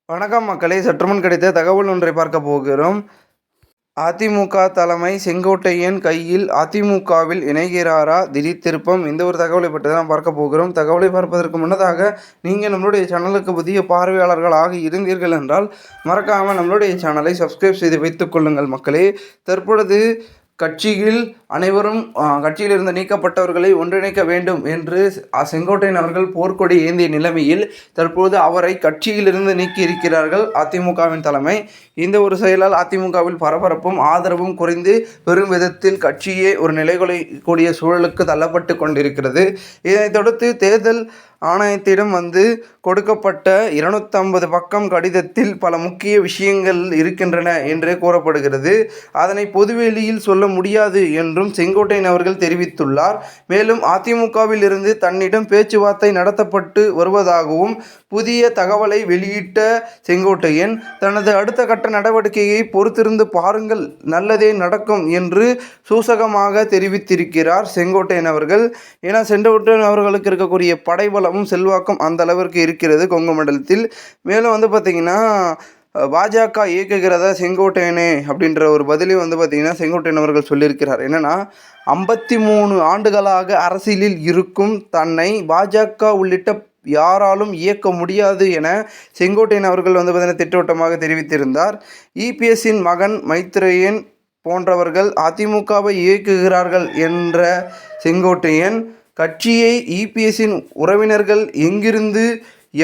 வணக்கம் மக்களே, சற்றுமுன் கிடைத்த தகவல் ஒன்றை பார்க்க போகிறோம். அதிமுக தலைமை செங்கோட்டையன் கையில் அதிமுகவில் இணைகிறாரா? திடீர் திருப்பம். இந்த ஒரு தகவலை பற்றி தான் பார்க்க போகிறோம். தகவலை பார்ப்பதற்கு முன்னதாக நீங்கள் நம்மளுடைய சேனலுக்கு புதிய பார்வையாளர்களாக இருந்தீர்கள் என்றால் மறக்காமல் நம்மளுடைய சேனலை சப்ஸ்கிரைப் செய்து வைத்துக் கொள்ளுங்கள் மக்களே. தற்பொழுது கட்சியில் அனைவரும் கட்சியிலிருந்து நீக்கப்பட்டவர்களை ஒன்றிணைக்க வேண்டும் என்று செங்கோட்டையன் அவர்கள் போர்க்கொடி ஏந்திய நிலைமையில் தற்போது அவரை கட்சியிலிருந்து நீக்கி இருக்கிறார்கள் அதிமுகவின் தலைமை. இந்த ஒரு செயலால் அதிமுகவில் பரபரப்பும் ஆதரவும் குறைந்து பெரும் விதத்தில் கட்சியே ஒரு நிலைகொள்ளக்கூடிய சூழலுக்கு தள்ளப்பட்டு கொண்டிருக்கிறது. இதனைத் தொடர்ந்து தேர்தல் ஆணையத்திடம் கொடுக்கப்பட்ட 250 பக்கம் கடிதத்தில் பல முக்கிய விஷயங்கள் இருக்கின்றன என்று கூறப்படுகிறது. அதனை பொதுவெளியில் சொல்ல முடியாது என்றும் செங்கோட்டையன் அவர்கள் தெரிவித்துள்ளார். மேலும் அதிமுகவில் இருந்து தன்னிடம் பேச்சுவார்த்தை நடத்தப்பட்டு வருவதாகவும் புதிய தகவலை வெளியிட்ட செங்கோட்டையன் தனது அடுத்த கட்ட நடவடிக்கையை பொறுத்திருந்து பாருங்கள், நல்லதே நடக்கும் என்று சூசகமாக தெரிவித்திருக்கிறார் செங்கோட்டையன் அவர்கள். ஏன்னா செங்கோட்டையன் அவர்களுக்கு இருக்கக்கூடிய படைபலமும் செல்வாக்கும் அந்த அளவிற்கு இருக்கிறது கொங்கு மண்டலத்தில். மேலும் பார்த்திங்கன்னா பாஜக இயக்குகிறதா செங்கோட்டையனே அப்படின்ற ஒரு பதிலையும் பார்த்திங்கன்னா செங்கோட்டையன் அவர்கள் சொல்லியிருக்கிறார். என்னென்னா 53 ஆண்டுகளாக அரசியலில் இருக்கும் தன்னை பாஜக உள்ளிட்ட யாராலும் இயக்க முடியாது என செங்கோட்டையன் அவர்கள் பார்த்திங்கன்னா திட்டவட்டமாக தெரிவித்திருந்தார். இபிஎஸ்ஸின் மகன் மைத்ரேயன் போன்றவர்கள் அதிமுகவை இயக்குகிறார்கள் என்ற செங்கோட்டையன் கட்சியை இபிஎஸ்ஸின் உறவினர்கள் எங்கிருந்து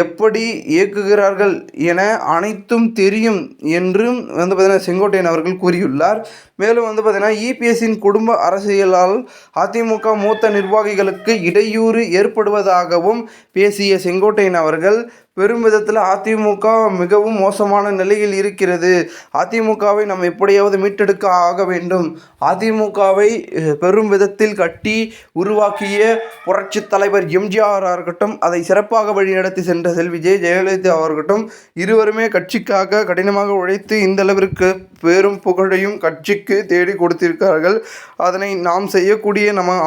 எப்படி இயக்குகிறார்கள் என அனைத்தும் தெரியும் என்றும் பார்த்திங்கன்னா செங்கோட்டையன் அவர்கள் கூறியுள்ளார். மேலும் பார்த்திங்கன்னா இபிஎஸ்ஸின் குடும்ப அரசியலால் அதிமுக மூத்த நிர்வாகிகளுக்கு இடையூறு ஏற்படுவதாகவும் பேசிய செங்கோட்டையன் அவர்கள் பெரும் விதத்தில் அதிமுக மிகவும் மோசமான நிலையில் இருக்கிறது, அதிமுகவை நம்ம எப்படியாவது மீட்டெடுக்க ஆக வேண்டும், அதிமுகவை பெரும் விதத்தில் கட்டி உருவாக்கிய புரட்சி தலைவர் எம்ஜிஆர் இருக்கட்டும், அதை சிறப்பாக வழிநடத்தி சென்ற செல்வி ஜெயலலிதா அவர்கட்டும், இருவருமே கட்சிக்காக கடினமாக உழைத்து இந்த அளவிற்கு பெரும் புகழையும் கட்சிக்கு தேடி கொடுத்திருக்கிறார்கள். அதனை நாம்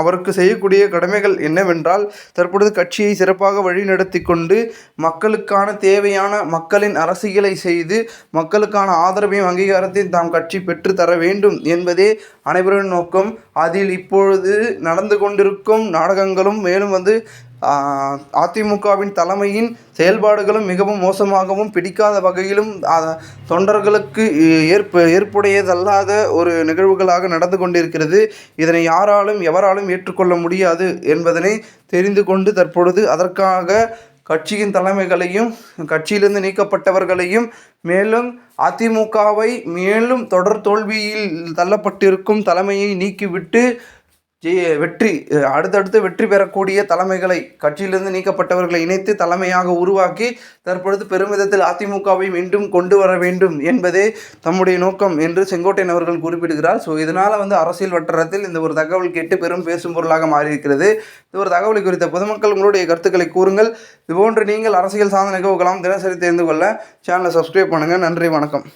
அவருக்கு செய்யக்கூடிய கடமைகள் என்னவென்றால் தற்பொழுது கட்சியை சிறப்பாக வழிநடத்தி கொண்டு மக்களுக்கான தேவையான மக்களின் அரசியலை செய்து மக்களுக்கான ஆதரவையும் அங்கீகாரத்தையும் தாம் கட்சி பெற்று தர வேண்டும் என்பதே அனைவரின் நோக்கம். அதில் இப்பொழுது நடந்து கொண்டிருக்கும் நாடகங்களும் மேலும் அதிமுகவின் தலைமையின் செயல்பாடுகளும் மிகவும் மோசமாகவும் பிடிக்காத வகையிலும் தொண்டர்களுக்கு ஏற்புடையதல்லாத ஒரு நிகழ்வுகளாக நடந்து கொண்டிருக்கிறது. இதனை எவராலும் ஏற்றுக்கொள்ள முடியாது என்பதனை தெரிந்து கொண்டு தற்பொழுது அதற்காக கட்சியின் தலைமைகளையும் கட்சியிலிருந்து நீக்கப்பட்டவர்களையும் மேலும் அதிமுகவை மேலும் தொடர் தோல்வியில் தள்ளப்பட்டிருக்கும் தலைமையை நீக்கிவிட்டு அடுத்தடுத்து வெற்றி பெறக்கூடிய தலைமைகளை கட்சியிலிருந்து நீக்கப்பட்டவர்களை இணைத்து தலைமையாக உருவாக்கி தற்பொழுது பெருமிதத்தில் அதிமுகவை மீண்டும் கொண்டு வர வேண்டும் என்பதே தம்முடைய நோக்கம் என்று செங்கோட்டையன் அவர்கள் குறிப்பிடுகிறார். ஸோ இதனால் அரசியல் வட்டாரத்தில் இந்த ஒரு தகவல் கேட்டு பெரும் பேசும் பொருளாக மாறியிருக்கிறது. இந்த ஒரு தகவலை குறித்த பொதுமக்கள் உங்களுடைய கருத்துக்களை கூறுங்கள். இதுபோன்று நீங்கள் அரசியல் சாதனை நிகழ்வுகளாம் தினசரி தெரிந்து கொள்ள சேனலை சப்ஸ்கிரைப் பண்ணுங்கள். நன்றி, வணக்கம்.